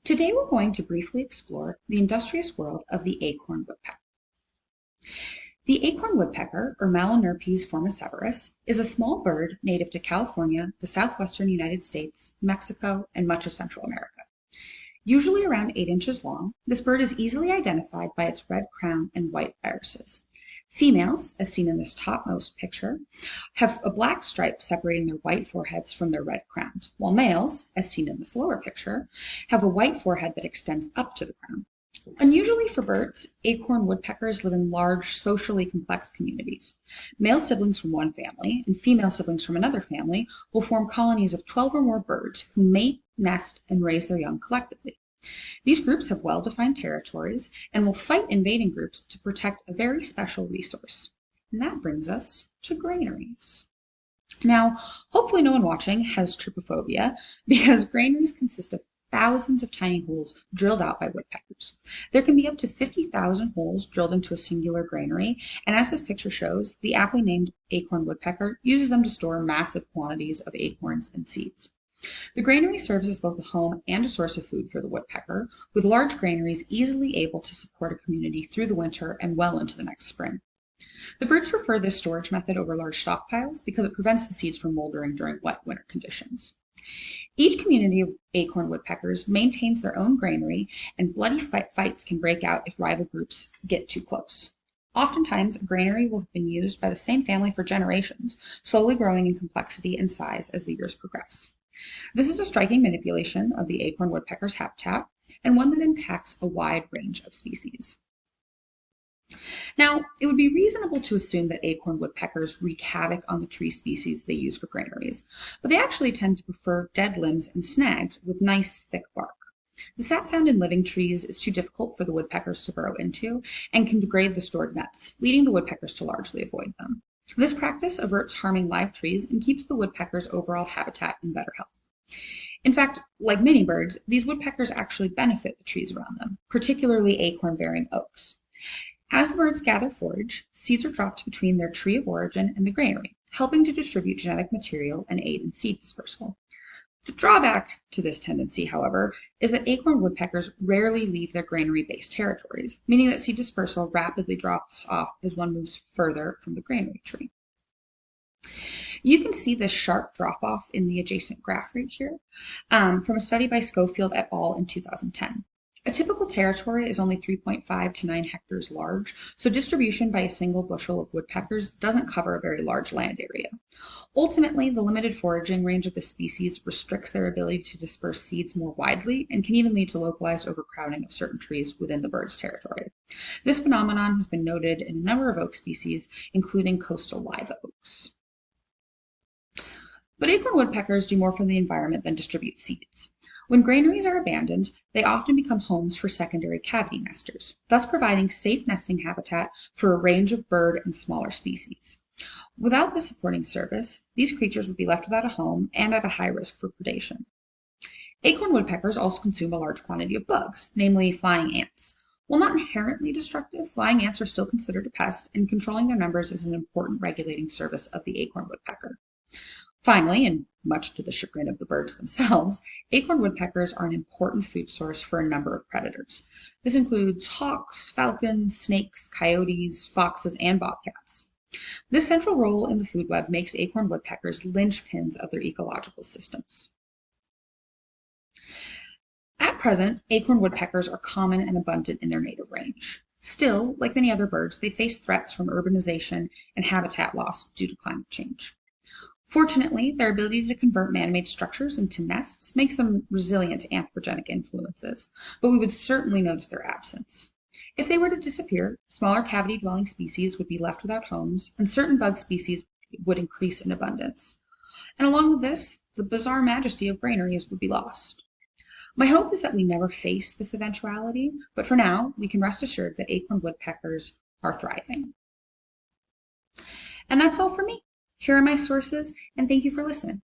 Today we're going to briefly explore the industrious world of the acorn woodpecker. The acorn woodpecker, or Malonurpes formicevarus, is a small bird native to California, the southwestern United States, Mexico, and much of Central America. Usually around 8 inches long, this bird is easily identified by its red crown and white irises. Females, as seen in this topmost picture, have a black stripe separating their white foreheads from their red crowns, while males, as seen in this lower picture, have a white forehead that extends up to the crown. Unusually for birds, acorn woodpeckers live in large, socially complex communities. Male siblings from one family and female siblings from another family will form colonies of 12 or more birds who mate, nest, and raise their young collectively. These groups have well-defined territories and will fight invading groups to protect a very special resource. And that brings us to granaries. Now, hopefully no one watching has trypophobia because granaries consist of thousands of tiny holes drilled out by woodpeckers. There can be up to 50,000 holes drilled into a singular granary, and as this picture shows, the aptly named acorn woodpecker uses them to store massive quantities of acorns and seeds. The granary serves as both a home and a source of food for the woodpecker, with large granaries easily able to support a community through the winter and well into the next spring. The birds prefer this storage method over large stockpiles because it prevents the seeds from moldering during wet winter conditions. Each community of acorn woodpeckers maintains their own granary, and bloody fights can break out if rival groups get too close. Oftentimes, a granary will have been used by the same family for generations, slowly growing in complexity and size as the years progress. This is a striking manipulation of the acorn woodpecker's habitat, and one that impacts a wide range of species. Now, it would be reasonable to assume that acorn woodpeckers wreak havoc on the tree species they use for granaries, but they actually tend to prefer dead limbs and snags with nice, thick bark. The sap found in living trees is too difficult for the woodpeckers to burrow into and can degrade the stored nuts, leading the woodpeckers to largely avoid them. This practice averts harming live trees and keeps the woodpecker's overall habitat in better health. In fact, like many birds, these woodpeckers actually benefit the trees around them, particularly acorn-bearing oaks. As the birds gather forage, seeds are dropped between their tree of origin and the granary, helping to distribute genetic material and aid in seed dispersal. The drawback to this tendency, however, is that acorn woodpeckers rarely leave their granary-based territories, meaning that seed dispersal rapidly drops off as one moves further from the granary tree. You can see this sharp drop-off in the adjacent graph right here from a study by Schofield et al. In 2010. A typical territory is only 3.5 to 9 hectares large, so distribution by a single bushel of woodpeckers doesn't cover a very large land area. Ultimately, the limited foraging range of the species restricts their ability to disperse seeds more widely and can even lead to localized overcrowding of certain trees within the bird's territory. This phenomenon has been noted in a number of oak species, including coastal live oaks. But acorn woodpeckers do more for the environment than distribute seeds. When granaries are abandoned, they often become homes for secondary cavity nesters, thus providing safe nesting habitat for a range of bird and smaller species. Without this supporting service, these creatures would be left without a home and at a high risk for predation. Acorn woodpeckers also consume a large quantity of bugs, namely flying ants. While not inherently destructive, flying ants are still considered a pest, and controlling their numbers is an important regulating service of the acorn woodpecker. Finally, and much to the chagrin of the birds themselves, acorn woodpeckers are an important food source for a number of predators. This includes hawks, falcons, snakes, coyotes, foxes, and bobcats. This central role in the food web makes acorn woodpeckers linchpins of their ecological systems. At present, acorn woodpeckers are common and abundant in their native range. Still, like many other birds, they face threats from urbanization and habitat loss due to climate change. Fortunately, their ability to convert man-made structures into nests makes them resilient to anthropogenic influences, but we would certainly notice their absence. If they were to disappear, smaller cavity-dwelling species would be left without homes, and certain bug species would increase in abundance. And along with this, the bizarre majesty of granaries would be lost. My hope is that we never face this eventuality, but for now, we can rest assured that acorn woodpeckers are thriving. And that's all for me. Here are my sources, and thank you for listening.